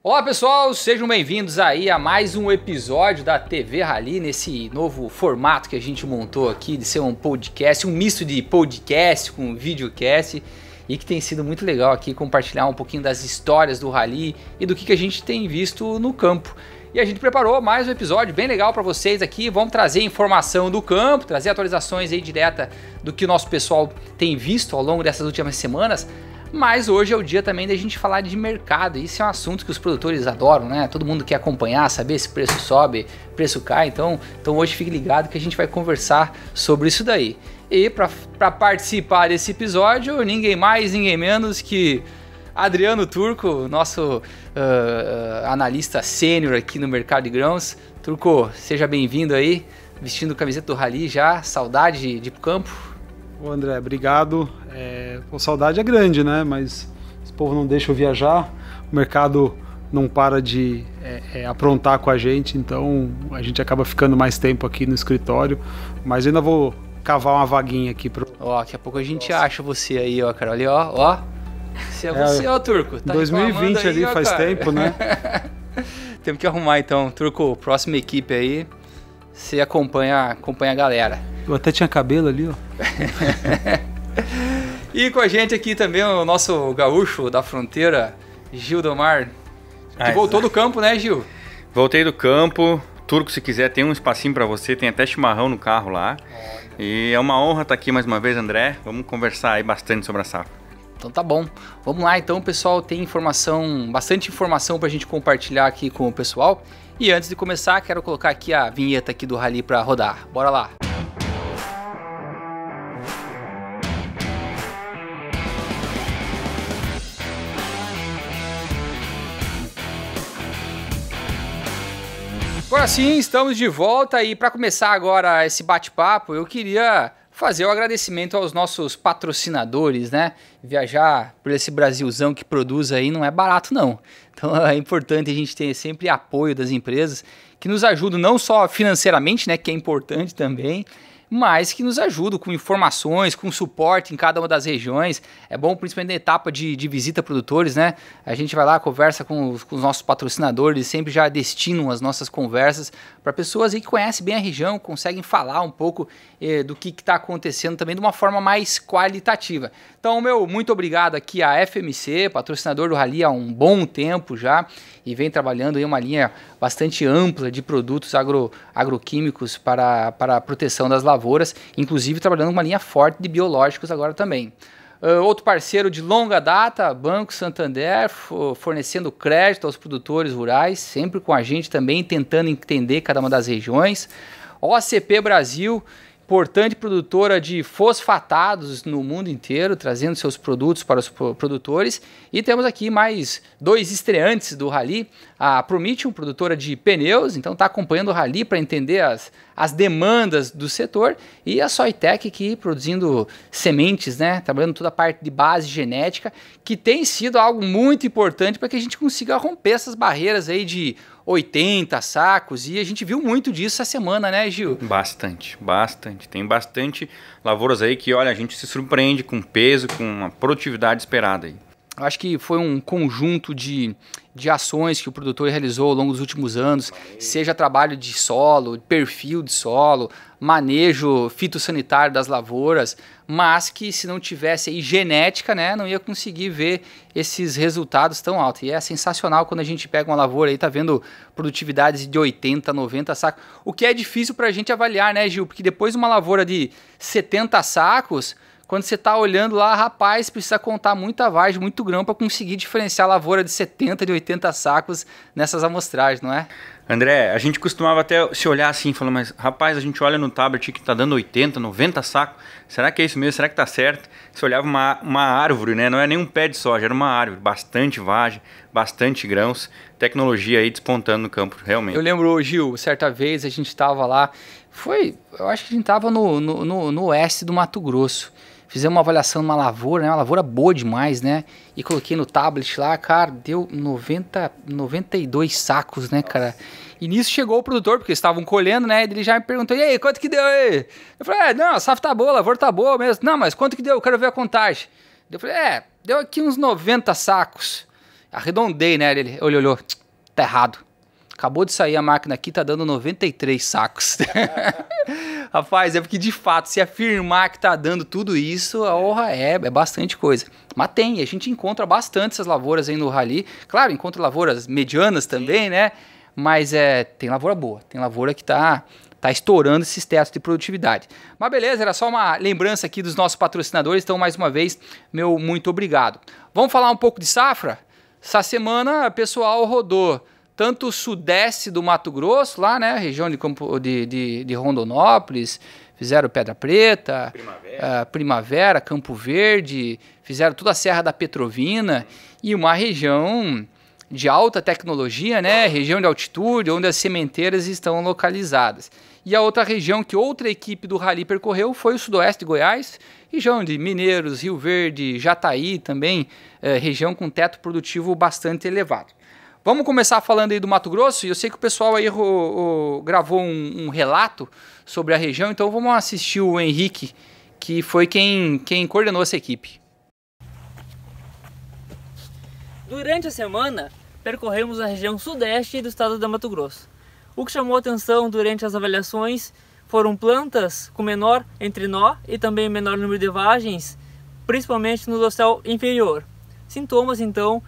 Olá pessoal, sejam bem-vindos aí a mais um episódio da TV Rally, nesse novo formato que a gente montou aqui de ser um podcast, um misto de podcast com videocast, e que tem sido muito legal aqui compartilhar um pouquinho das histórias do Rally e do que a gente tem visto no campo. E a gente preparou mais um episódio bem legal para vocês aqui, vamos trazer informação do campo, trazer atualizações aí direta do que o nosso pessoal tem visto ao longo dessas últimas semanas. Mas hoje é o dia também da gente falar de mercado. Isso é um assunto que os produtores adoram, né? Todo mundo quer acompanhar, saber se preço sobe, preço cai. Então hoje fique ligado que a gente vai conversar sobre isso daí. E para participar desse episódio, ninguém mais, ninguém menos que Adriano Turco, nosso analista sênior aqui no mercado de grãos. Turco, seja bem-vindo aí, vestindo camiseta do Rally já, saudade de ir pro campo. Ô André, obrigado. Saudade é grande, né? Mas esse povo não deixa eu viajar, o mercado não para de aprontar com a gente, então a gente acaba ficando mais tempo aqui no escritório, mas ainda vou cavar uma vaguinha aqui pro... Daqui a pouco a gente acha você aí, ó, cara, olha, ó. Se é você, ó, Turco. Tá 2020 aí, ali ó, faz cara. Tempo, né? Temos que arrumar então, Turco, próxima equipe aí, você acompanha a galera. Eu até tinha cabelo ali, ó. E com a gente aqui também o nosso gaúcho da fronteira, Gil Domar, que voltou do campo, né, Gil? Voltei do campo. Turco, se quiser, tem um espacinho para você, tem até chimarrão no carro lá. E é uma honra estar aqui mais uma vez, André. Vamos conversar aí bastante sobre a safra. Então tá bom. Vamos lá, então, pessoal, tem bastante informação pra gente compartilhar aqui com o pessoal. E antes de começar, quero colocar aqui a vinheta aqui do Rally para rodar. Bora lá. Agora sim, estamos de volta e para começar agora esse bate-papo, eu queria fazer o agradecimento aos nossos patrocinadores, né? Viajar por esse Brasilzão que produz aí não é barato não. Então é importante a gente ter sempre apoio das empresas que nos ajudam não só financeiramente, né, que é importante também, mas que nos ajudam com informações, com suporte em cada uma das regiões. É bom, principalmente na etapa de visita a produtores, né? A gente vai lá, conversa com os nossos patrocinadores, sempre já destinam as nossas conversas para pessoas aí que conhecem bem a região, conseguem falar um pouco do que está acontecendo também de uma forma mais qualitativa. Então, muito obrigado aqui à FMC, patrocinador do Rally há um bom tempo já, e vem trabalhando em uma linha bastante ampla de produtos agroquímicos para a proteção das lavouras, inclusive trabalhando uma linha forte de biológicos agora também. Outro parceiro de longa data, Banco Santander, fornecendo crédito aos produtores rurais, sempre com a gente também, tentando entender cada uma das regiões. OCP Brasil, importante produtora de fosfatados no mundo inteiro, trazendo seus produtos para os produtores. E temos aqui mais dois estreantes do Rally, a Prometeum, produtora de pneus, então está acompanhando o Rally para entender as demandas do setor, e a Soitec aqui produzindo sementes, né, trabalhando toda a parte de base genética, que tem sido algo muito importante para que a gente consiga romper essas barreiras aí de 80 sacos, e a gente viu muito disso essa semana, né, Gil? Bastante. Tem bastante lavouras aí que, olha, a gente se surpreende com peso, com uma produtividade esperada aí. Eu acho que foi um conjunto de ações que o produtor realizou ao longo dos últimos anos, seja trabalho de solo, perfil de solo, manejo fitossanitário das lavouras, mas que se não tivesse aí genética, né, não ia conseguir ver esses resultados tão altos. E é sensacional quando a gente pega uma lavoura e tá vendo produtividades de 80, 90 sacos, o que é difícil para a gente avaliar, né, Gil? Porque depois de uma lavoura de 70 sacos, quando você está olhando lá, rapaz, precisa contar muita vagem, muito grão para conseguir diferenciar a lavoura de 70, de 80 sacos nessas amostragens, não é? André, a gente costumava até se olhar assim, falando, mas rapaz, a gente olha no tablet que está dando 80, 90 sacos, será que é isso mesmo? Será que está certo? Você olhava uma árvore, né? Não é nem um pé de soja, era uma árvore, bastante vagem, bastante grãos, tecnologia aí despontando no campo, realmente. Eu lembro, Gil, certa vez a gente estava lá, eu acho que a gente estava no oeste do Mato Grosso. Fizemos uma avaliação numa lavoura, né? Uma lavoura boa demais, né? E coloquei no tablet lá, cara, deu 92 sacos, né, cara? E nisso chegou o produtor, porque eles estavam colhendo, né? Ele já me perguntou, e aí, quanto que deu aí? Eu falei, não, a safra tá boa, a lavoura tá boa mesmo. Não, mas quanto que deu? Eu quero ver a contagem. Eu falei, deu aqui uns 90 sacos. arredondei, né? Ele olhou, tá errado. Acabou de sair a máquina aqui, tá dando 93 sacos. Rapaz, é porque de fato, se afirmar que tá dando tudo isso, é bastante coisa. Mas tem, a gente encontra bastante essas lavouras aí no Rally. Claro, encontra lavouras medianas também, né? Mas tem lavoura boa, tem lavoura que tá estourando esses tetos de produtividade. Mas beleza, era só uma lembrança aqui dos nossos patrocinadores, então mais uma vez, meu muito obrigado. Vamos falar um pouco de safra? Essa semana o pessoal rodou tanto o sudeste do Mato Grosso, lá, né, região de Rondonópolis, fizeram Pedra Preta, Primavera, Campo Verde, fizeram toda a Serra da Petrovina e uma região de alta tecnologia, né, região de altitude, onde as sementeiras estão localizadas. E a outra região que outra equipe do Rally percorreu foi o sudoeste de Goiás, região de Mineiros, Rio Verde, Jataí também, região com teto produtivo bastante elevado. Vamos começar falando aí do Mato Grosso, e eu sei que o pessoal aí gravou um relato sobre a região, então vamos assistir o Henrique, que foi quem coordenou essa equipe. Durante a semana, percorremos a região sudeste do estado do Mato Grosso. O que chamou atenção durante as avaliações foram plantas com menor entrenó e também menor número de vagens, principalmente no dossel inferior. Sintomas, então,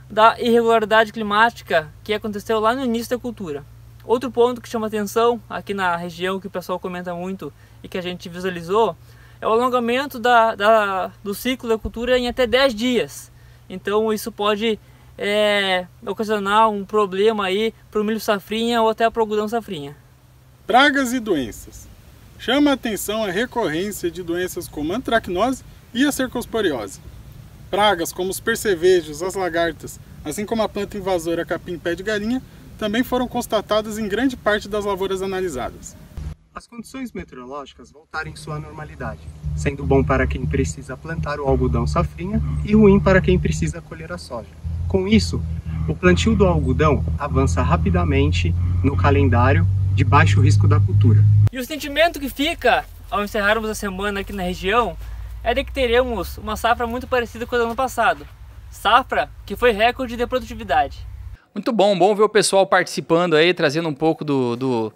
da irregularidade climática que aconteceu lá no início da cultura. Outro ponto que chama atenção aqui na região, que o pessoal comenta muito e que a gente visualizou, é o alongamento do ciclo da cultura em até 10 dias. Então isso pode ocasionar um problema aí para o milho safrinha ou até para o algodão safrinha. Pragas e doenças. Chama a atenção a recorrência de doenças como a antracnose e a cercosporiose. Pragas como os percevejos, as lagartas, assim como a planta invasora capim-pé de galinha, também foram constatadas em grande parte das lavouras analisadas. As condições meteorológicas voltaram em sua normalidade, sendo bom para quem precisa plantar o algodão safrinha e ruim para quem precisa colher a soja. Com isso, o plantio do algodão avança rapidamente no calendário de baixo risco da cultura. E o sentimento que fica ao encerrarmos a semana aqui na região é de que teremos uma safra muito parecida com a do ano passado. Safra que foi recorde de produtividade. Muito bom ver o pessoal participando aí, trazendo um pouco do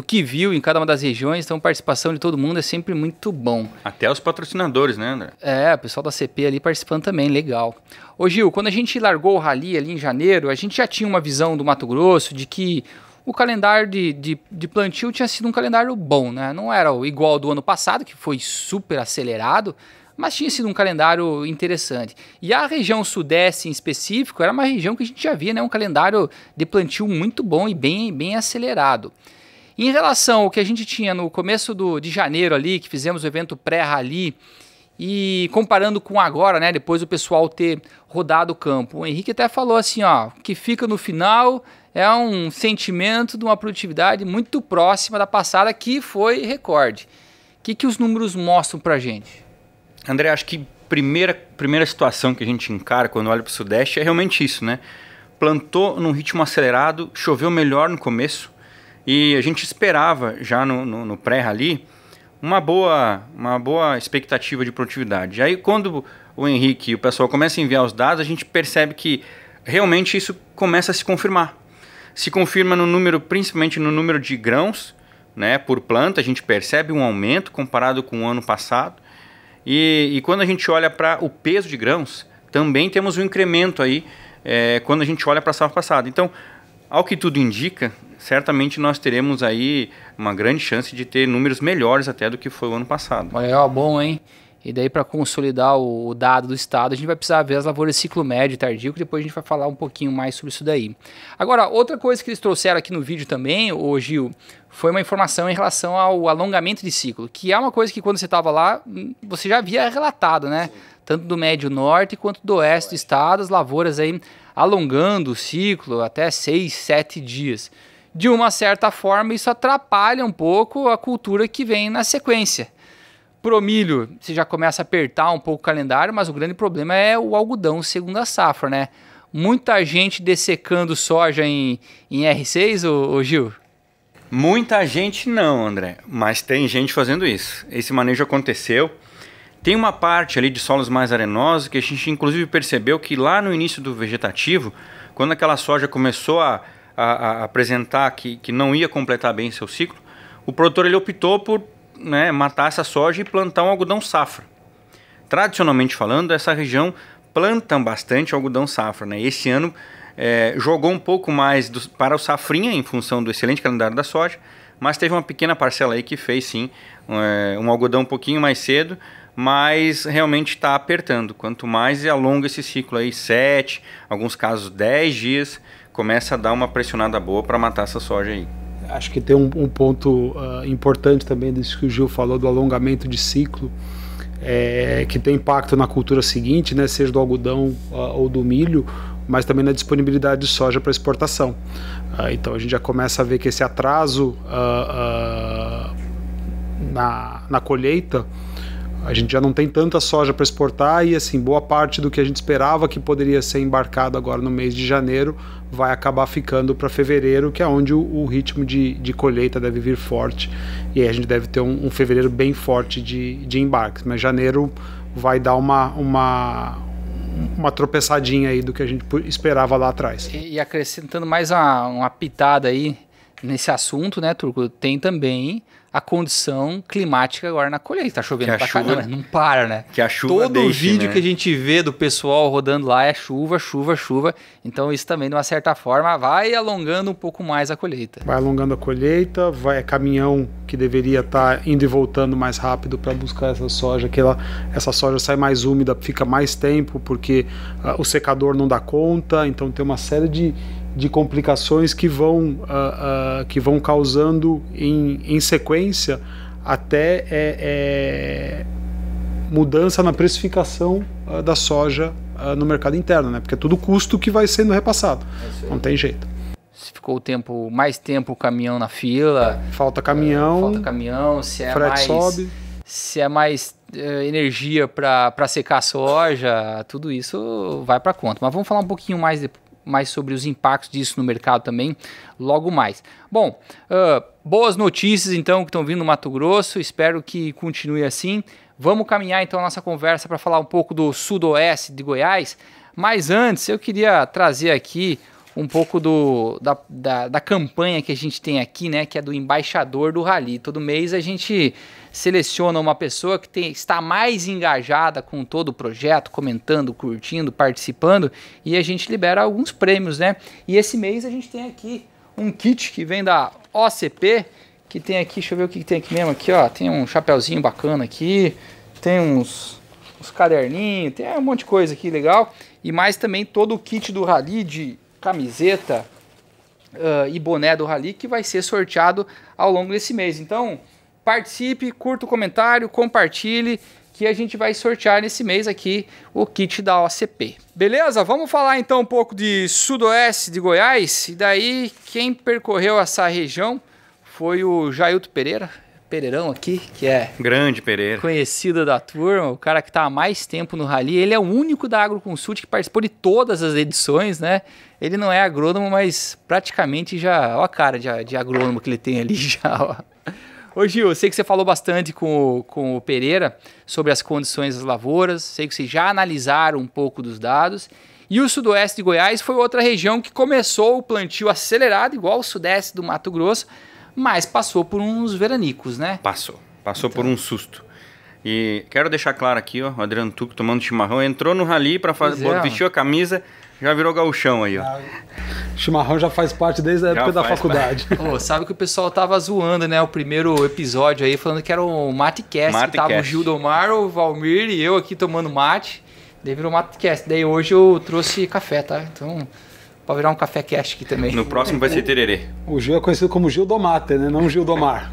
que viu em cada uma das regiões. Então, a participação de todo mundo é sempre muito bom. Até os patrocinadores, né, André? O pessoal da CP ali participando também, legal. Ô Gil, quando a gente largou o Rally ali em janeiro, a gente já tinha uma visão do Mato Grosso de que o calendário de plantio tinha sido um calendário bom, né? Não era igual ao do ano passado, que foi super acelerado, mas tinha sido um calendário interessante. E a região sudeste em específico era uma região que a gente já via, né? Um calendário de plantio muito bom e bem acelerado. Em relação ao que a gente tinha no começo de janeiro ali, que fizemos o evento pré-rally, e comparando com agora, né, depois do pessoal ter rodado o campo, o Henrique até falou assim, ó, que fica no final é um sentimento de uma produtividade muito próxima da passada, que foi recorde. O que os números mostram pra gente? André, acho que primeira situação que a gente encara quando olha para o Sudeste é realmente isso, né? Plantou num ritmo acelerado, choveu melhor no começo, e a gente esperava já no pré-rally uma boa expectativa de produtividade. Aí quando o Henrique e o pessoal começam a enviar os dados, a gente percebe que realmente isso começa a se confirmar. Se confirma no número, principalmente no número de grãos, né, por planta, a gente percebe um aumento comparado com o ano passado. E quando a gente olha para o peso de grãos, também temos um incremento aí quando a gente olha para a safra passada. Então, ao que tudo indica, certamente nós teremos aí uma grande chance de ter números melhores até do que foi o ano passado. Olha, bom, hein? E daí, para consolidar o dado do estado, a gente vai precisar ver as lavouras de ciclo médio e tardio, que depois a gente vai falar um pouquinho mais sobre isso daí. Agora, outra coisa que eles trouxeram aqui no vídeo também, ô Gil, foi uma informação em relação ao alongamento de ciclo, que é uma coisa que quando você estava lá, você já havia relatado, né? Sim. Tanto do médio norte quanto do oeste do estado, as lavouras aí alongando o ciclo até 6, 7 dias. De uma certa forma, isso atrapalha um pouco a cultura que vem na sequência. Pro milho, você já começa a apertar um pouco o calendário, mas o grande problema é o algodão segunda safra, né? Muita gente dessecando soja em R6, ô Gil? Muita gente não, André, mas tem gente fazendo isso. Esse manejo aconteceu. Tem uma parte ali de solos mais arenosos que a gente inclusive percebeu que lá no início do vegetativo, quando aquela soja começou a apresentar que não ia completar bem seu ciclo, o produtor ele optou por, né, matar essa soja e plantar um algodão safra. Tradicionalmente falando, essa região planta bastante algodão safra, né? Esse ano jogou um pouco mais para o safrinha em função do excelente calendário da soja, mas teve uma pequena parcela aí que fez sim um algodão um pouquinho mais cedo, mas realmente está apertando. Quanto mais alonga esse ciclo aí, 7, alguns casos 10 dias, começa a dar uma pressionada boa para matar essa soja aí. Acho que tem um ponto importante também disso que o Gil falou, do alongamento de ciclo, que tem impacto na cultura seguinte, né, seja do algodão ou do milho, mas também na disponibilidade de soja para exportação. Então a gente já começa a ver que esse atraso na colheita, a gente já não tem tanta soja para exportar e assim, boa parte do que a gente esperava que poderia ser embarcado agora no mês de janeiro vai acabar ficando para fevereiro, que é onde o ritmo de colheita deve vir forte, e aí a gente deve ter um fevereiro bem forte de embarques, mas janeiro vai dar uma tropeçadinha aí do que a gente esperava lá atrás. E acrescentando mais uma pitada aí nesse assunto, né, Turco, tem também a condição climática agora na colheita. Tá chovendo pra caramba, não para, né? Que a chuva todo o vídeo, né, que a gente vê do pessoal rodando lá é chuva, chuva, chuva. Então isso também, de uma certa forma, vai alongando um pouco mais a colheita. Vai alongando a colheita, caminhão que deveria estar indo e voltando mais rápido para buscar essa soja, essa soja sai mais úmida, fica mais tempo, porque o secador não dá conta, então tem uma série de complicações que vão causando em sequência até mudança na precificação da soja no mercado interno, né? Porque é tudo custo que vai sendo repassado, não tem jeito. Se ficou mais tempo o caminhão na fila, falta caminhão, se é frete sobe, se é mais energia para secar a soja, tudo isso vai para conta. Mas vamos falar um pouquinho mais sobre os impactos disso no mercado também, logo mais. Bom, boas notícias então que estão vindo no Mato Grosso, espero que continue assim. Vamos caminhar então a nossa conversa para falar um pouco do sudoeste de Goiás, mas antes eu queria trazer aqui um pouco da campanha que a gente tem aqui, né, que é do embaixador do Rally. Todo mês a gente seleciona uma pessoa que está mais engajada com todo o projeto, comentando, curtindo, participando, e a gente libera alguns prêmios, né? E esse mês a gente tem aqui um kit que vem da OCP, que tem aqui, deixa eu ver o que tem aqui mesmo, aqui ó, tem um chapeuzinho bacana aqui, tem uns caderninhos, tem um monte de coisa aqui legal, e mais também todo o kit do Rally de camiseta e boné do Rally que vai ser sorteado ao longo desse mês. Então participe, curta o comentário, compartilhe, que a gente vai sortear nesse mês aqui o kit da OCP. Beleza? Vamos falar então um pouco de sudoeste de Goiás, e daí quem percorreu essa região foi o Jailton Pereirão aqui, que é grande Pereira, conhecido da turma, o cara que está há mais tempo no Rally. Ele é o único da Agroconsult que participou de todas as edições, né? Ele não é agrônomo, mas praticamente já, ó a cara de agrônomo que ele tem ali já, ó. Ô Gil, eu sei que você falou bastante com o Pereira sobre as condições das lavouras, sei que vocês já analisaram um pouco dos dados, e o sudoeste de Goiás foi outra região que começou o plantio acelerado, igual o sudeste do Mato Grosso, mas passou por uns veranicos, né? Passou então por um susto. E quero deixar claro aqui, ó, o Adriano Tuco tomando chimarrão, entrou no Rally para vestiu a camisa, já virou gauchão aí, ó. Chimarrão já faz parte desde a época da faculdade. Sabe que o pessoal tava zoando, né, o primeiro episódio aí, falando que era o MateCast, que tava o Gildomar, o Valmir e eu aqui tomando mate, daí virou MateCast. Daí hoje eu trouxe café, tá? Então pode virar um café cast aqui também. No próximo vai ser tererê. O Gil é conhecido como Gil do Mate, né? Não Gil do Mar.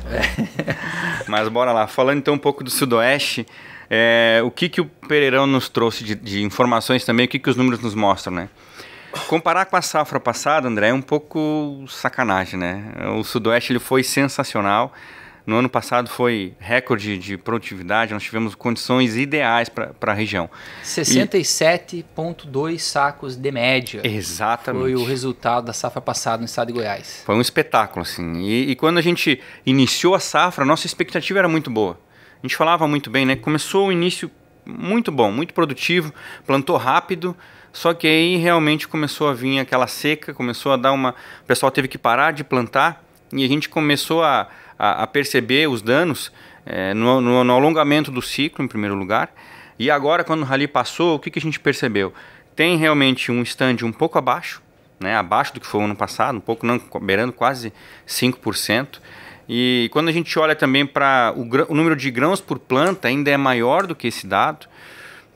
Mas bora lá, falando então um pouco do sudoeste, o que o Pereirão nos trouxe de informações também, o que os números nos mostram, né? Comparar com a safra passada, André, é um pouco sacanagem, né? O sudoeste ele foi sensacional. No ano passado foi recorde de produtividade, nós tivemos condições ideais para a região. 67,2 sacos de média. Exatamente. Foi o resultado da safra passada no estado de Goiás. Foi um espetáculo, assim. E quando a gente iniciou a safra, a nossa expectativa era muito boa. A gente falava muito bem, né? Começou o início muito bom, muito produtivo, plantou rápido, só que aí realmente começou a vir aquela seca, começou a dar o pessoal teve que parar de plantar e a gente começou a perceber os danos no alongamento do ciclo, em primeiro lugar. E agora, quando o rally passou, o que a gente percebeu? Tem realmente um stand um pouco abaixo, né, abaixo do que foi o ano passado, um pouco não, beirando quase 5%. E quando a gente olha também para o número de grãos por planta, ainda é maior do que esse dado.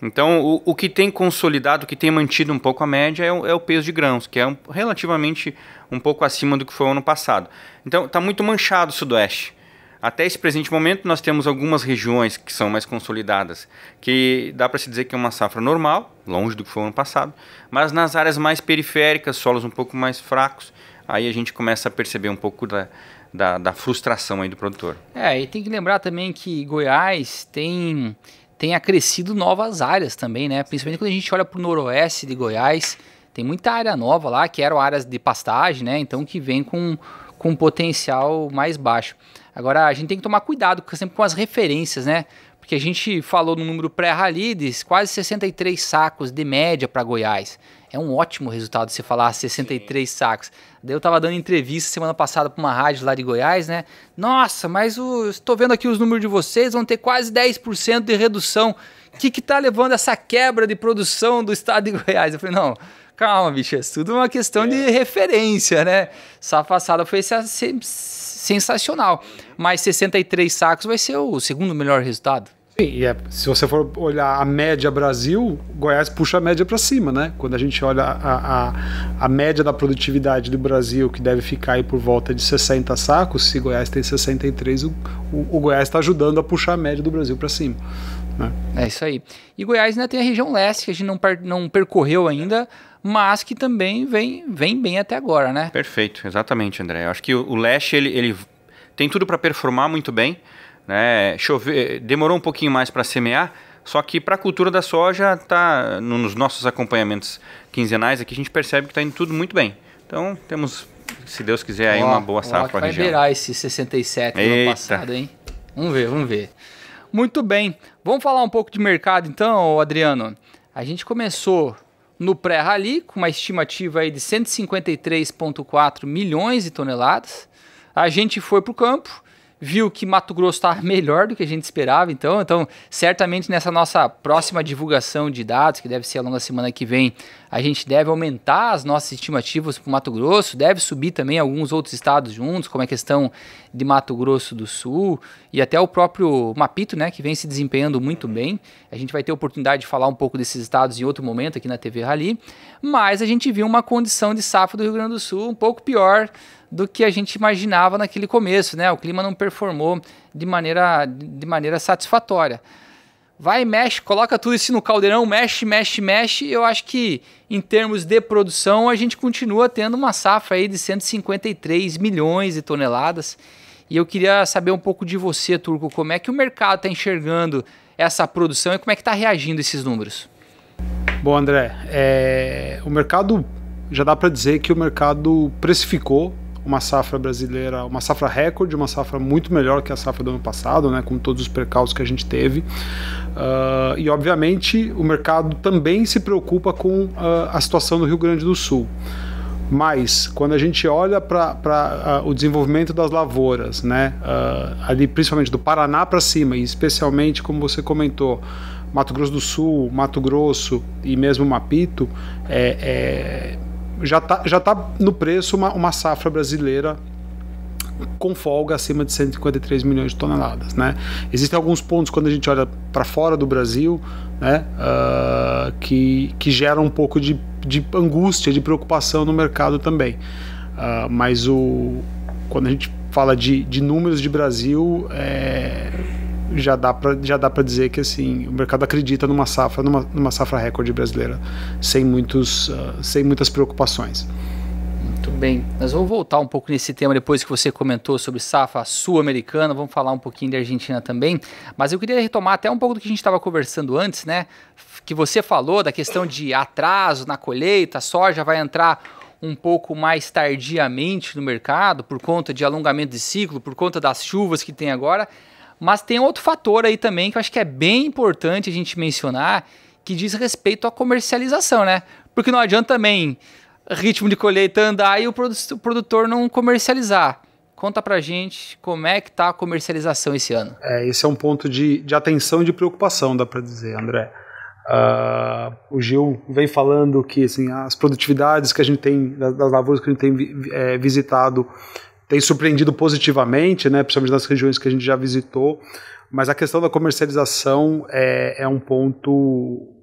Então, o que tem consolidado, o que tem mantido um pouco a média é o peso de grãos, que é relativamente um pouco acima do que foi o ano passado. Então, está muito manchado o Sudoeste. Até esse presente momento, nós temos algumas regiões que são mais consolidadas, que dá para se dizer que é uma safra normal, longe do que foi o ano passado, mas nas áreas mais periféricas, solos um pouco mais fracos, aí a gente começa a perceber um pouco da frustração aí do produtor. E tem que lembrar também que Goiás tem acrescido novas áreas também, né? Principalmente quando a gente olha para o noroeste de Goiás, tem muita área nova lá, que eram áreas de pastagem, né? Então que vem com um potencial mais baixo. Agora, a gente tem que tomar cuidado sempre com as referências, né? Porque a gente falou no número pré-rally de quase 63 sacos de média para Goiás. É um ótimo resultado se falar 63 sacos. Daí eu estava dando entrevista semana passada para uma rádio lá de Goiás, né? Nossa, mas estou vendo aqui os números de vocês, vão ter quase 10% de redução. O que está levando essa quebra de produção do estado de Goiás? Eu falei, não, calma, bicho, é tudo uma questão de referência, né? Safra passada foi sensacional, mas 63 sacos vai ser o segundo melhor resultado. Sim, se você for olhar a média Brasil, Goiás puxa a média para cima, né? Quando a gente olha a média da produtividade do Brasil, que deve ficar aí por volta de 60 sacos, se Goiás tem 63, o Goiás está ajudando a puxar a média do Brasil para cima, né? É isso aí. E Goiás ainda tem a região leste, que a gente não percorreu ainda, mas que também vem bem até agora, né? Perfeito, exatamente, André. Eu acho que o leste ele tem tudo para performar muito bem, né? Demorou um pouquinho mais para semear, só que para a cultura da soja tá nos nossos acompanhamentos quinzenais aqui a gente percebe que está indo tudo muito bem. Então temos, se Deus quiser, aí uma boa safra para a região. Vai virar esse 67 no ano passado, hein? Vamos ver. Muito bem. Vamos falar um pouco de mercado então, Adriano. A gente começou no pré-rally com uma estimativa aí de 153,4 milhões de toneladas. A gente foi para o campo, viu que Mato Grosso está melhor do que a gente esperava, então certamente nessa nossa próxima divulgação de dados, que deve ser ao longo da semana que vem, a gente deve aumentar as nossas estimativas para o Mato Grosso, deve subir também alguns outros estados juntos, como a questão de Mato Grosso do Sul e até o próprio Mapito, né, que vem se desempenhando muito bem. A gente vai ter oportunidade de falar um pouco desses estados em outro momento aqui na TV Rally, mas a gente viu uma condição de safra do Rio Grande do Sul um pouco pior do que a gente imaginava naquele começo, né? O clima não performou de maneira satisfatória. Vai, mexe, coloca tudo isso no caldeirão, mexe. Eu acho que em termos de produção a gente continua tendo uma safra aí de 153 milhões de toneladas. E eu queria saber um pouco de você, Turco, como é que o mercado está enxergando essa produção e como é que está reagindo esses números? Bom, André, o mercado, já dá para dizer que o mercado precificou uma safra brasileira, uma safra recorde, uma safra muito melhor que a safra do ano passado, né, com todos os percalços que a gente teve. E obviamente o mercado também se preocupa com a situação do Rio Grande do Sul. Mas quando a gente olha para o desenvolvimento das lavouras, né, ali principalmente do Paraná para cima, e especialmente, como você comentou, Mato Grosso do Sul, Mato Grosso e mesmo Mapito, já tá no preço uma safra brasileira com folga acima de 153 milhões de toneladas, né? Existem alguns pontos quando a gente olha para fora do Brasil, né, que geram um pouco de angústia, de preocupação no mercado também. Mas quando a gente fala de números de Brasil, já dá para dizer que assim, o mercado acredita numa safra recorde brasileira, sem muitas preocupações. Muito bem, nós vamos voltar um pouco nesse tema depois que você comentou sobre safra sul-americana, vamos falar um pouquinho da Argentina também, mas eu queria retomar até um pouco do que a gente estava conversando antes, né, que você falou da questão de atraso na colheita, a soja vai entrar um pouco mais tardiamente no mercado por conta de alongamento de ciclo, por conta das chuvas que tem agora. Mas tem outro fator aí também que eu acho que é bem importante a gente mencionar, que diz respeito à comercialização, né? Porque não adianta também ritmo de colheita andar e o produtor não comercializar. Conta pra gente como é que tá a comercialização esse ano. Esse é um ponto de atenção e de preocupação, dá para dizer, André. O Gil vem falando que assim, as produtividades que a gente tem, das lavouras que a gente tem visitado, tem surpreendido positivamente, né, principalmente nas regiões que a gente já visitou, mas a questão da comercialização é um ponto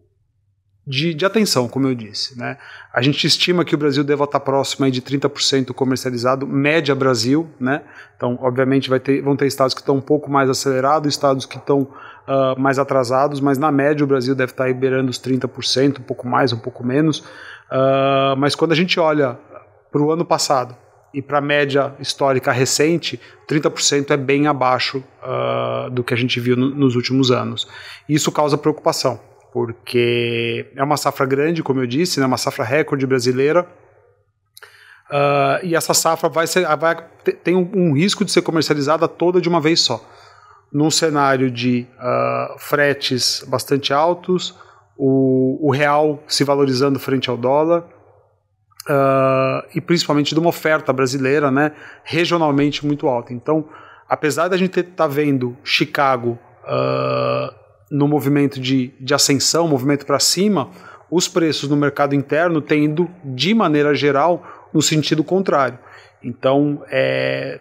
de atenção, como eu disse, né? A gente estima que o Brasil deva estar próximo aí de 30% comercializado, média Brasil, né? Então, obviamente, vão ter estados que estão um pouco mais acelerados, estados que estão mais atrasados, mas na média o Brasil deve estar aí beirando os 30%, um pouco mais, um pouco menos. Mas quando a gente olha para o ano passado e para a média histórica recente, 30% é bem abaixo do que a gente viu nos últimos anos. Isso causa preocupação, porque é uma safra grande, como eu disse, né, uma safra recorde brasileira, e essa safra tem um risco de ser comercializada toda de uma vez só, num cenário de fretes bastante altos, o real se valorizando frente ao dólar, e principalmente de uma oferta brasileira, né, regionalmente muito alta. Então, apesar da gente estar vendo Chicago no movimento de ascensão, movimento para cima, os preços no mercado interno têm ido, de maneira geral, no sentido contrário. Então,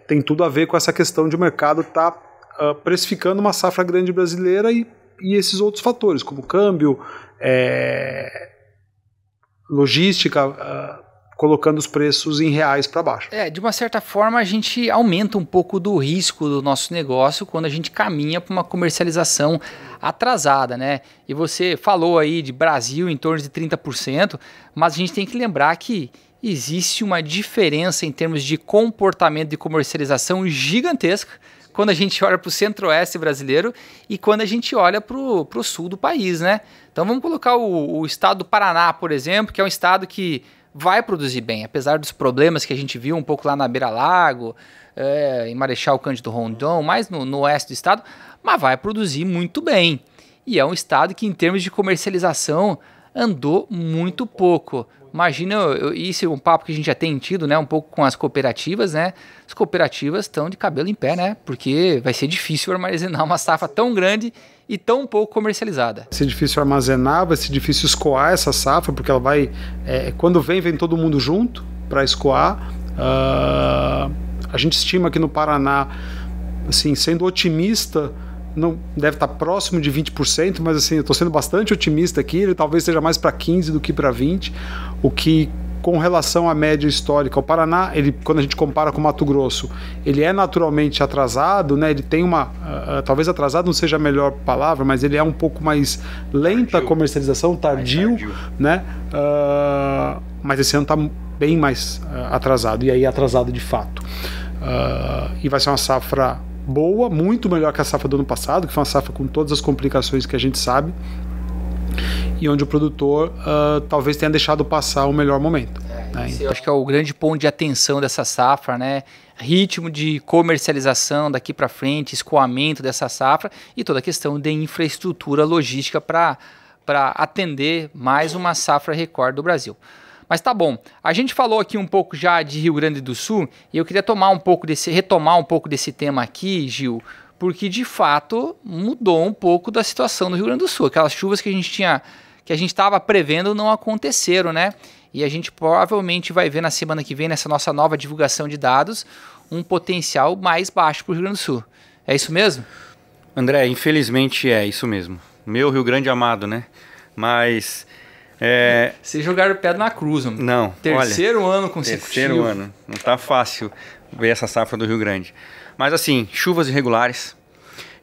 tem tudo a ver com essa questão de o mercado estar precificando uma safra grande brasileira e esses outros fatores, como câmbio, logística, colocando os preços em reais para baixo. De uma certa forma a gente aumenta um pouco do risco do nosso negócio quando a gente caminha para uma comercialização atrasada, né? E você falou aí de Brasil em torno de 30%, mas a gente tem que lembrar que existe uma diferença em termos de comportamento de comercialização gigantesca quando a gente olha para o centro-oeste brasileiro e quando a gente olha para o sul do país, né? Então vamos colocar o estado do Paraná, por exemplo, que é um estado que vai produzir bem, apesar dos problemas que a gente viu um pouco lá na Beira-Lago, em Marechal Cândido Rondon, mais no oeste do estado, mas vai produzir muito bem. E é um estado que, em termos de comercialização, andou muito pouco. Imagina, isso é um papo que a gente já tem tido, né, um pouco com as cooperativas, né? As cooperativas estão de cabelo em pé, né? Porque vai ser difícil armazenar uma safra tão grande e tão pouco comercializada. Vai ser difícil armazenar, vai ser difícil escoar essa safra, porque ela vai... quando vem todo mundo junto para escoar. A gente estima que no Paraná, assim, sendo otimista, não deve estar próximo de 20%, mas assim, eu estou sendo bastante otimista aqui, ele talvez seja mais para 15% do que para 20%, o que, com relação à média histórica, o Paraná, quando a gente compara com o Mato Grosso, ele é naturalmente atrasado, né? Ele tem talvez atrasado não seja a melhor palavra, mas ele é um pouco mais lenta a comercialização, tardio, né? Mas esse ano está bem mais atrasado, e aí atrasado de fato. E vai ser uma safra boa, muito melhor que a safra do ano passado, que foi uma safra com todas as complicações que a gente sabe, e onde o produtor talvez tenha deixado passar o melhor momento. Né? Eu acho que é o grande ponto de atenção dessa safra, né? Ritmo de comercialização daqui para frente, escoamento dessa safra e toda a questão de infraestrutura logística para atender mais uma safra recorde do Brasil. Mas tá bom, a gente falou aqui um pouco já de Rio Grande do Sul e eu queria retomar um pouco desse tema aqui, Gil, porque de fato mudou um pouco da situação do Rio Grande do Sul. Aquelas chuvas que a gente estava prevendo não aconteceram, né? E a gente provavelmente vai ver na semana que vem, nessa nossa nova divulgação de dados, um potencial mais baixo para o Rio Grande do Sul. É isso mesmo? André, infelizmente é isso mesmo. Meu Rio Grande amado, né? Mas... Vocês jogaram o pé na cruz, mano. Não, terceiro ano consecutivo. Terceiro ano. Não tá fácil ver essa safra do Rio Grande. Mas assim, chuvas irregulares.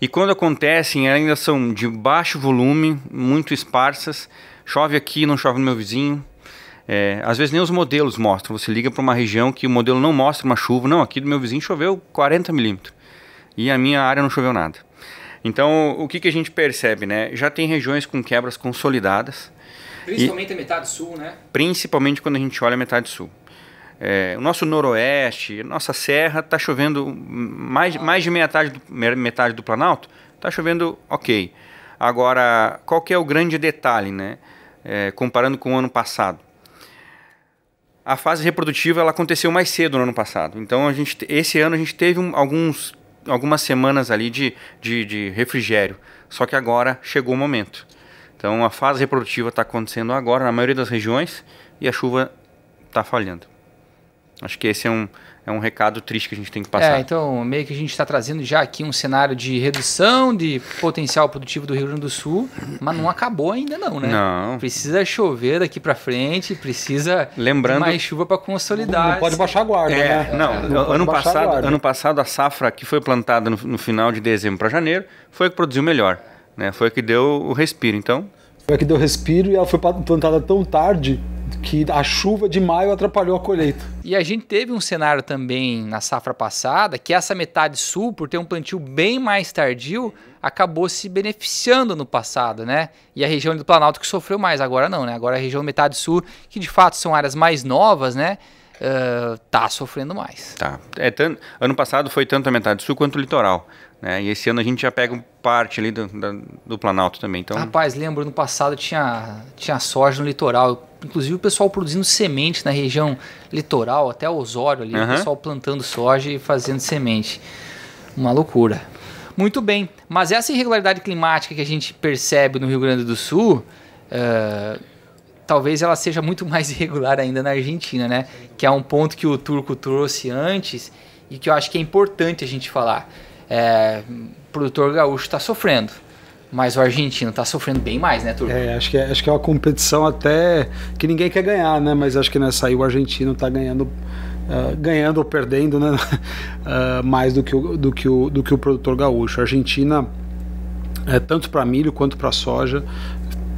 E quando acontecem, ainda são de baixo volume, muito esparsas. Chove aqui, não chove no meu vizinho. Às vezes nem os modelos mostram. Você liga para uma região que o modelo não mostra uma chuva. Não, aqui do meu vizinho choveu 40 milímetros. E a minha área não choveu nada. Então, o que a gente percebe, né? Já tem regiões com quebras consolidadas. Principalmente a metade sul, né? Principalmente quando a gente olha a metade sul. o nosso noroeste, nossa serra, está chovendo mais de metade do Planalto, está chovendo ok. Agora, qual que é o grande detalhe, né? Comparando com o ano passado? A fase reprodutiva ela aconteceu mais cedo no ano passado. Então, esse ano a gente teve algumas semanas ali de refrigério. Só que agora chegou o momento. Então, a fase reprodutiva está acontecendo agora na maioria das regiões e a chuva está falhando. Acho que esse é um recado triste que a gente tem que passar. Então, meio que a gente está trazendo já aqui um cenário de redução de potencial produtivo do Rio Grande do Sul, mas não acabou ainda não, né? Não. Precisa chover daqui para frente, precisa de mais chuva para consolidar. Não pode baixar a guarda, né? Ano passado a safra que foi plantada no final de dezembro para janeiro foi a que produziu melhor, né? Foi a que deu o respiro, então... Foi a que deu respiro e ela foi plantada tão tarde que a chuva de maio atrapalhou a colheita. E a gente teve um cenário também na safra passada, que essa metade sul, por ter um plantio bem mais tardio, acabou se beneficiando no passado, né? E a região do Planalto que sofreu mais, agora não, né? Agora a região metade sul, que de fato são áreas mais novas, né? Tá sofrendo mais. Tá. Ano passado foi tanto a metade sul quanto o litoral, né? E esse ano a gente já pega parte ali do Planalto também. Então... Rapaz, lembro, no passado tinha soja no litoral, inclusive o pessoal produzindo semente na região litoral, até Osório ali, o pessoal plantando soja e fazendo semente. Uma loucura. Muito bem, mas essa irregularidade climática que a gente percebe no Rio Grande do Sul, talvez ela seja muito mais irregular ainda na Argentina, né? Que é um ponto que o Turco trouxe antes e que eu acho que é importante a gente falar. O produtor gaúcho está sofrendo, mas o argentino está sofrendo bem mais, né, Turco? Acho que é uma competição até que ninguém quer ganhar, né? Mas acho que nessa aí o argentino está ganhando ou perdendo, né? Mais do que o produtor gaúcho. A Argentina, tanto para milho quanto para soja,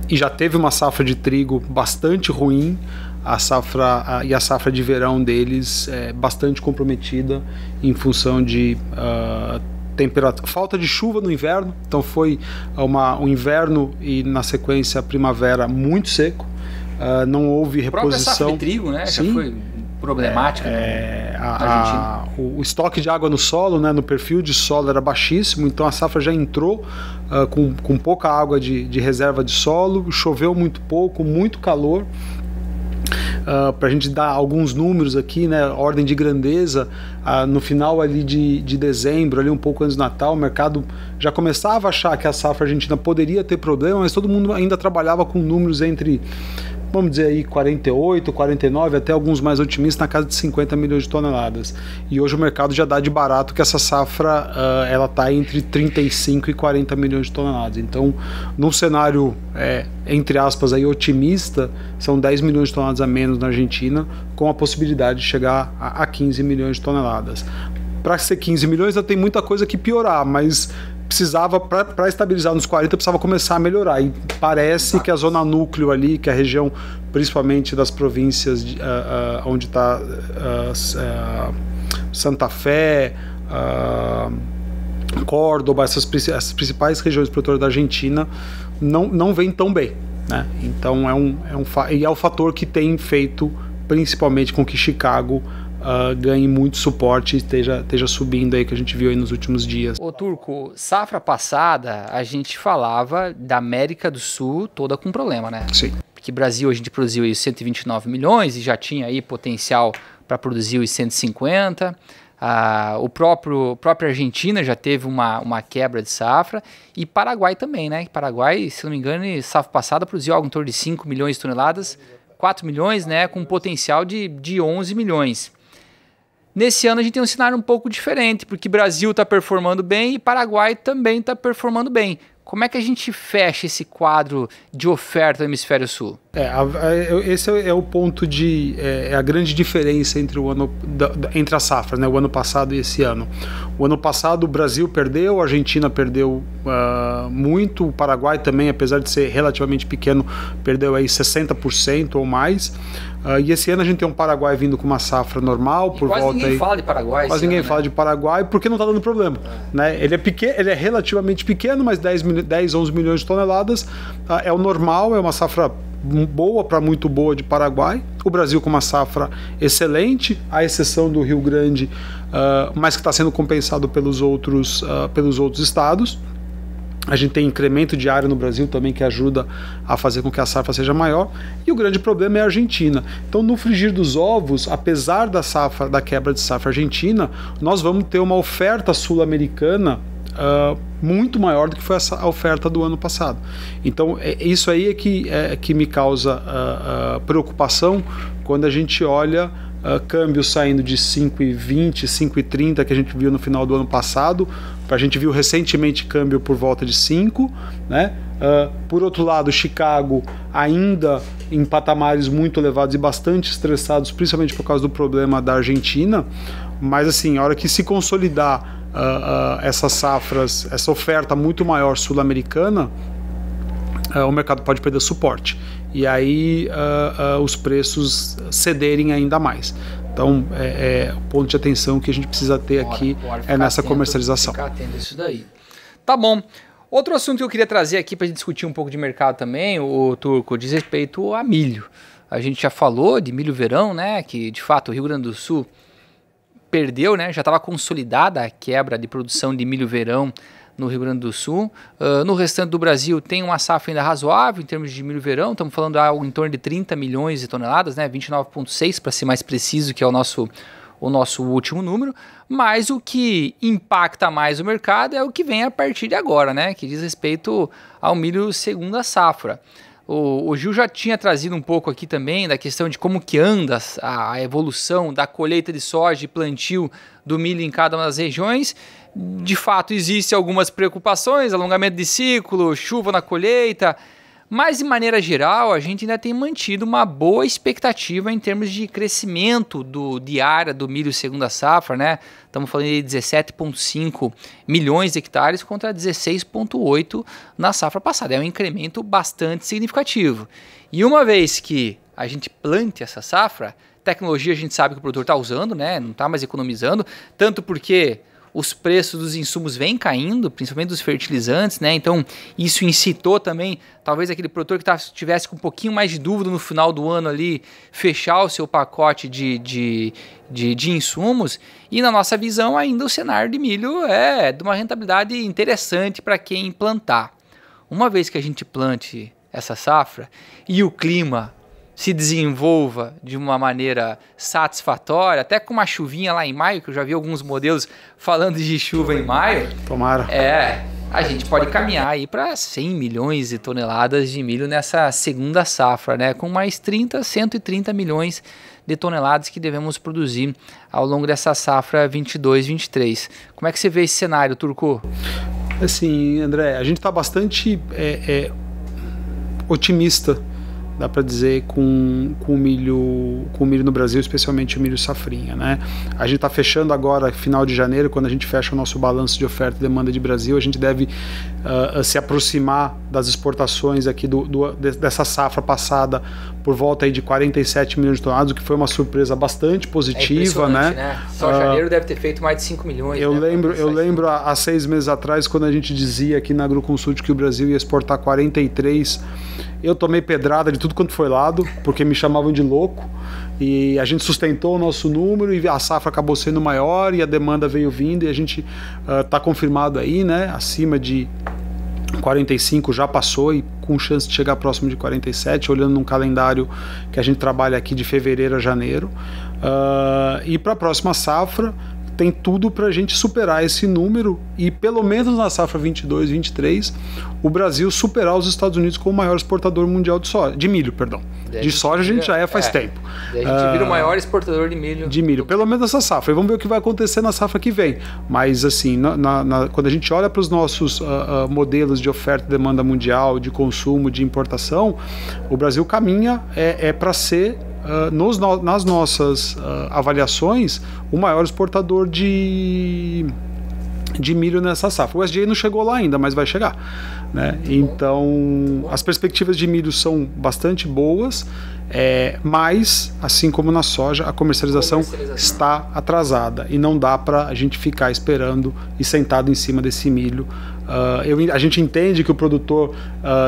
e já teve uma safra de trigo bastante ruim. A safra de verão deles é bastante comprometida em função de falta de chuva no inverno. Então foi um inverno e na sequência a primavera muito seco. Não houve reposição. A própria safra de trigo, né? Já foi problemática. O estoque de água no solo, né, no perfil de solo era baixíssimo, então a safra já entrou com pouca água de reserva de solo, choveu muito pouco, muito calor. Para a gente dar alguns números aqui, né, ordem de grandeza, no final ali de dezembro, ali um pouco antes do Natal, o mercado já começava a achar que a safra argentina poderia ter problema, mas todo mundo ainda trabalhava com números entre, vamos dizer aí, 48, 49, até alguns mais otimistas, na casa de 50 milhões de toneladas. E hoje o mercado já dá de barato que essa safra ela está entre 35 e 40 milhões de toneladas. Então, num cenário, entre aspas, aí, otimista, são 10 milhões de toneladas a menos na Argentina, com a possibilidade de chegar a 15 milhões de toneladas. Para ser 15 milhões, ainda tem muita coisa que piorar, mas precisava, para estabilizar nos 40, precisava começar a melhorar. E parece que a zona núcleo ali, que é a região principalmente das províncias onde está Santa Fé, Córdoba, essas principais regiões produtoras da Argentina, não vem tão bem, né? Então é o fator que tem feito principalmente com que Chicago ganhe muito suporte e esteja subindo aí, que a gente viu aí nos últimos dias. Ô Turco, safra passada a gente falava da América do Sul toda com problema, né? Sim. Porque Brasil a gente produziu aí 129 milhões e já tinha aí potencial para produzir os 150. A própria Argentina já teve uma quebra de safra, e Paraguai também, né? Paraguai, se não me engano, safra passada produziu algo em torno de 5 milhões de toneladas, 4 milhões, né? Com potencial de 11 milhões. Nesse ano a gente tem um cenário um pouco diferente, porque Brasil está performando bem e Paraguai também está performando bem. Como é que a gente fecha esse quadro de oferta no Hemisfério Sul? Esse é o ponto a grande diferença entre as safras, né? O ano passado e esse ano. O ano passado o Brasil perdeu, a Argentina perdeu muito, o Paraguai também, apesar de ser relativamente pequeno, perdeu aí 60% ou mais. E esse ano a gente tem um Paraguai vindo com uma safra normal, por volta aí. Quase ninguém fala de Paraguai. Quase ninguém fala de Paraguai, porque não está dando problema, né? Ele é pequeno, ele é relativamente pequeno, mas 10, 11 milhões de toneladas é o normal, é uma safra boa para muito boa de Paraguai, o Brasil com uma safra excelente, à exceção do Rio Grande, mas que está sendo compensado pelos outros estados. A gente tem incremento de área no Brasil também, que ajuda a fazer com que a safra seja maior. E o grande problema é a Argentina. Então, no frigir dos ovos, apesar da quebra de safra argentina, nós vamos ter uma oferta sul-americana muito maior do que foi a oferta do ano passado. Então, isso aí é que me causa preocupação quando a gente olha câmbio saindo de 5,20, 5,30 que a gente viu no final do ano passado, a gente viu recentemente câmbio por volta de 5, né? Por outro lado, Chicago ainda em patamares muito elevados e bastante estressados, principalmente por causa do problema da Argentina, mas assim, a hora que se consolidar essas safras, essa oferta muito maior sul-americana, o mercado pode perder suporte e aí os preços cederem ainda mais. Então, o ponto de atenção que a gente precisa ter aqui é nessa comercialização. Ficar atento a isso daí. Tá bom. Outro assunto que eu queria trazer aqui para a gente discutir um pouco de mercado também, o Turco, diz respeito a milho. A gente já falou de milho verão, né? Que de fato o Rio Grande do Sul perdeu, né? Já estava consolidada a quebra de produção de milho verão no Rio Grande do Sul. No restante do Brasil tem uma safra ainda razoável em termos de milho verão, estamos falando de algo em torno de 30 milhões de toneladas, né? 29,6 para ser mais preciso, que é o nosso último número, mas o que impacta mais o mercado é o que vem a partir de agora, né? Que diz respeito ao milho segunda safra. O Gil já tinha trazido um pouco aqui também da questão de como que anda a evolução da colheita de soja e plantio do milho em cada uma das regiões. De fato, existem algumas preocupações, alongamento de ciclo, chuva na colheita, mas de maneira geral a gente ainda tem mantido uma boa expectativa em termos de crescimento de área do milho segunda safra, né? Estamos falando de 17,5 milhões de hectares contra 16,8 na safra passada. É um incremento bastante significativo. E uma vez que a gente plante essa safra, tecnologia a gente sabe que o produtor está usando, né? Não está mais economizando, tanto porque os preços dos insumos vêm caindo, principalmente dos fertilizantes, né? Então isso incitou também, talvez aquele produtor que tivesse com um pouquinho mais de dúvida no final do ano ali, fechar o seu pacote de insumos. E na nossa visão ainda o cenário de milho é de uma rentabilidade interessante para quem plantar. Uma vez que a gente plante essa safra e o clima se desenvolva de uma maneira satisfatória, até com uma chuvinha lá em maio, que eu já vi alguns modelos falando de chuva em maio. Tomara. A gente pode caminhar aí para 100 milhões de toneladas de milho nessa segunda safra, né? Com mais 130 milhões de toneladas que devemos produzir ao longo dessa safra 22-23. Como é que você vê esse cenário, Turco? Assim, André, a gente está bastante otimista, dá para dizer, com o milho no Brasil, especialmente o milho safrinha, né? A gente está fechando agora, final de janeiro, quando a gente fecha o nosso balanço de oferta e demanda de Brasil, a gente deve se aproximar das exportações aqui dessa safra passada por volta aí de 47 milhões de toneladas, o que foi uma surpresa bastante positiva, né? Só janeiro deve ter feito mais de 5 milhões. Eu lembro há 6 meses atrás, quando a gente dizia aqui na Agroconsult que o Brasil ia exportar 43, eu tomei pedrada de tudo quanto foi lado, porque me chamavam de louco, e a gente sustentou o nosso número e a safra acabou sendo maior e a demanda veio vindo e a gente está confirmado aí, né? Acima de 45 já passou e com chance de chegar próximo de 47, olhando num calendário que a gente trabalha aqui de fevereiro a janeiro. E para a próxima safra tem tudo para a gente superar esse número e pelo menos na safra 22-23 o Brasil superar os Estados Unidos como o maior exportador mundial de milho, perdão. De soja a gente já faz tempo. A gente vira o maior exportador de milho. Pelo menos essa safra. E vamos ver o que vai acontecer na safra que vem. Mas assim, quando a gente olha para os nossos modelos de oferta e demanda mundial, de consumo, de importação, o Brasil caminha para ser nas nossas avaliações o maior exportador de milho nessa safra. O USDA não chegou lá ainda, mas vai chegar, né? Então as perspectivas de milho são bastante boas, mas assim como na soja, a comercialização está atrasada e não dá para a gente ficar esperando e sentado em cima desse milho. A gente entende que o produtor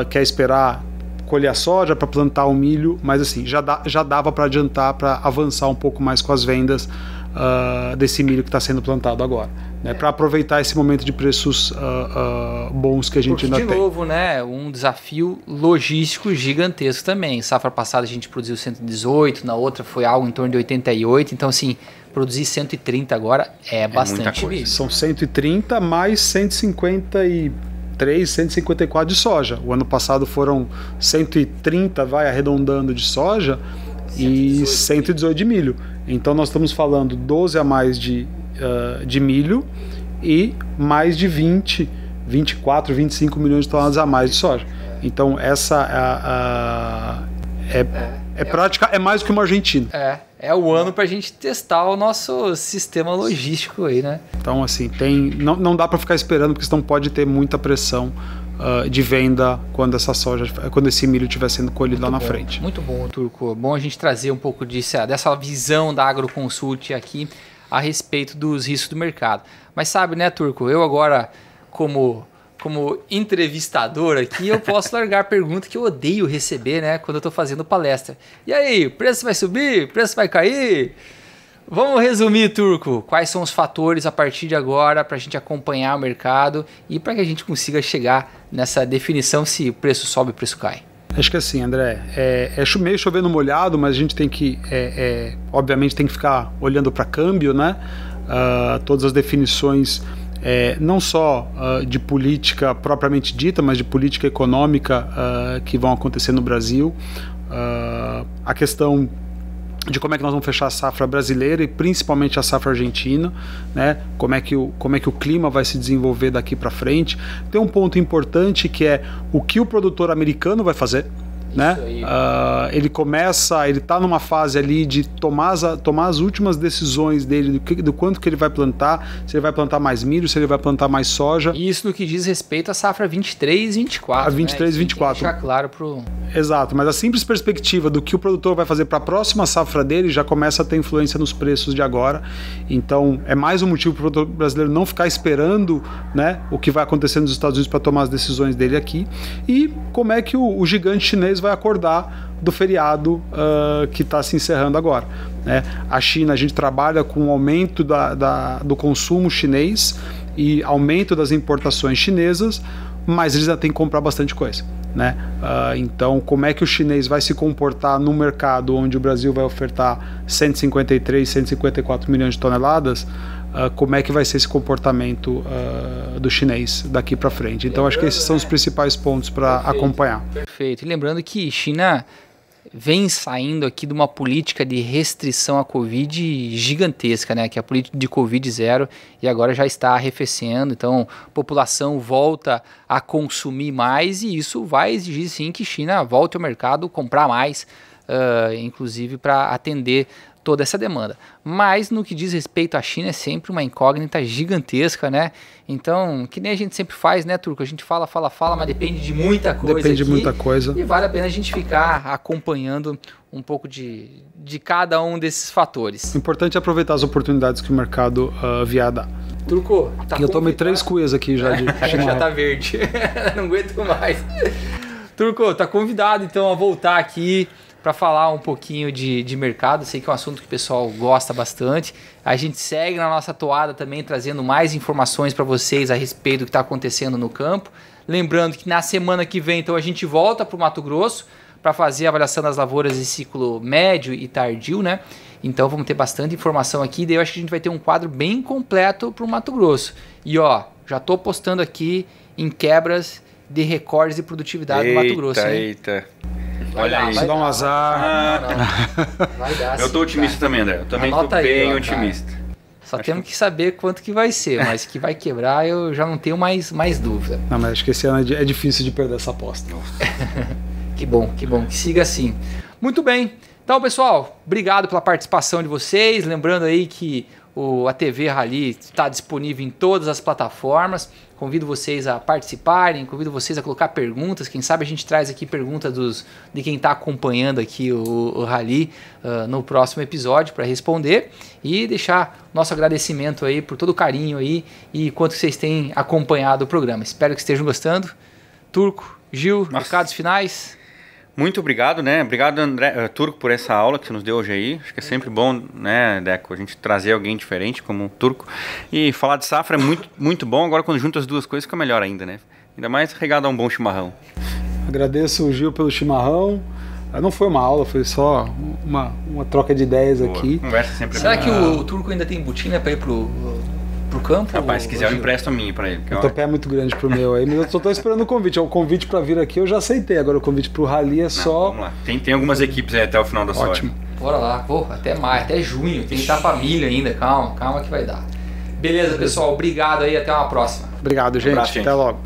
quer esperar colher a soja, para plantar o milho, mas assim, já dava para adiantar, para avançar um pouco mais com as vendas desse milho que está sendo plantado agora, né? Para aproveitar esse momento de preços bons que a gente ainda tem. De novo, né, um desafio logístico gigantesco também. Safra passada a gente produziu 118, na outra foi algo em torno de 88, então assim, produzir 130 agora é bastante milho. São 130 mais 153, 154 de soja. O ano passado foram 130, arredondando, de soja, 118 e 118 de milho. Então nós estamos falando 12 a mais de milho e mais de 24, 25 milhões de toneladas a mais de soja. Então essa prática, é mais do que uma Argentina. É o ano para a gente testar o nosso sistema logístico aí, né? Então, assim, não dá para ficar esperando, porque senão pode ter muita pressão de venda quando esse milho estiver sendo colhido lá na frente. Muito bom, Turco. Bom a gente trazer um pouco dessa visão da AgroConsult aqui a respeito dos riscos do mercado. Mas sabe, né, Turco, eu agora, como entrevistador aqui, eu posso largar a pergunta que eu odeio receber, né, quando eu estou fazendo palestra. E aí, o preço vai subir? O preço vai cair? Vamos resumir, Turco, quais são os fatores a partir de agora para a gente acompanhar o mercado e para que a gente consiga chegar nessa definição se o preço sobe ou o preço cai? Acho que assim, André, é meio chovendo molhado, mas a gente tem que, obviamente, tem que ficar olhando para câmbio, né? Todas as definições, não só de política propriamente dita, mas de política econômica que vão acontecer no Brasil. A questão de como é que nós vamos fechar a safra brasileira e principalmente a safra argentina, né? Como é que o clima vai se desenvolver daqui para frente. Tem um ponto importante que é o que o produtor americano vai fazer, né? Ele está numa fase ali de tomar as últimas decisões dele do quanto que ele vai plantar, se ele vai plantar mais milho, se ele vai plantar mais soja. Isso no que diz respeito à safra 23 e 24. A 23 e 24. Deixar claro pro... Exato, mas a simples perspectiva do que o produtor vai fazer para a próxima safra dele já começa a ter influência nos preços de agora. Então é mais um motivo para o produtor brasileiro não ficar esperando, né, o que vai acontecer nos Estados Unidos para tomar as decisões dele aqui. E como é que o gigante chinês vai acordar do feriado que está se encerrando agora, né? A China, a gente trabalha com o aumento do consumo chinês e aumento das importações chinesas, mas eles ainda têm que comprar bastante coisa, né? Então, como é que o chinês vai se comportar no mercado onde o Brasil vai ofertar 153, 154 milhões de toneladas? Como é que vai ser esse comportamento do chinês daqui para frente? Então, acho que esses são os principais pontos para acompanhar. Perfeito. E lembrando que China vem saindo aqui de uma política de restrição à Covid gigantesca, né? Que é a política de Covid zero, e agora já está arrefecendo. Então, a população volta a consumir mais e isso vai exigir sim que China volte ao mercado comprar mais, inclusive para atender toda essa demanda. Mas no que diz respeito à China é sempre uma incógnita gigantesca, né? Então, que nem a gente sempre faz, né, Turco? A gente fala, mas depende de muita coisa. Depende de muita coisa. E vale a pena a gente ficar acompanhando um pouco de cada um desses fatores. O importante é aproveitar as oportunidades que o mercado vier a dar. Turco, tá eu tomei 3 cuias aqui já de já tá verde. Não aguento mais. Turco, tá convidado então a voltar aqui para falar um pouquinho de mercado. Sei que é um assunto que o pessoal gosta bastante. A gente segue na nossa toada também, trazendo mais informações para vocês a respeito do que está acontecendo no campo. Lembrando que na semana que vem, então, a gente volta para o Mato Grosso para fazer a avaliação das lavouras em ciclo médio e tardio, né? Então vamos ter bastante informação aqui. Daí eu acho que a gente vai ter um quadro bem completo para o Mato Grosso. E ó, já estou postando aqui em quebras de recordes de produtividade do Mato Grosso, hein? Eita. Olha aí. Vai dar um azar. Não. Vai dar, eu tô otimista também, André. Eu também tô bem otimista. Só temos que saber quanto que vai ser, mas que vai quebrar eu já não tenho mais dúvida. Não, mas acho que esse ano é difícil de perder essa aposta. Que bom, que siga assim. Muito bem. Então, pessoal, obrigado pela participação de vocês. Lembrando aí que a TV Rally está disponível em todas as plataformas. Convido vocês a participarem, convido vocês a colocar perguntas. Quem sabe a gente traz aqui perguntas de quem está acompanhando aqui o Rally no próximo episódio para responder. E deixar nosso agradecimento aí por todo o carinho aí e quanto vocês têm acompanhado o programa. Espero que estejam gostando. Turco, Gil, recados finais. Muito obrigado, né? Obrigado, André Turco, por essa aula que você nos deu hoje aí. Acho que é sempre bom, né, Deco, a gente trazer alguém diferente como o Turco. E falar de safra é muito, muito bom. Agora, quando junta as duas coisas, fica melhor ainda, né? Ainda mais regado a um bom chimarrão. Agradeço o Gil pelo chimarrão. Não foi uma aula, foi só uma troca de ideias aqui. Conversa sempre. Será que o Turco ainda tem botina para ir pro campo? Rapaz, se quiser eu empresto a minha para ele. O topé é muito grande pro meu aí, mas eu só tô esperando o convite. O convite para vir aqui eu já aceitei, agora o convite pro rally é só... Vamos lá, tem algumas equipes aí até o final da soja. Ótimo. Bora lá, porra, até maio, até junho, tem que estar família ainda, calma que vai dar. Beleza, pessoal, obrigado aí, até uma próxima. Obrigado, gente. Abraço, gente. Até logo.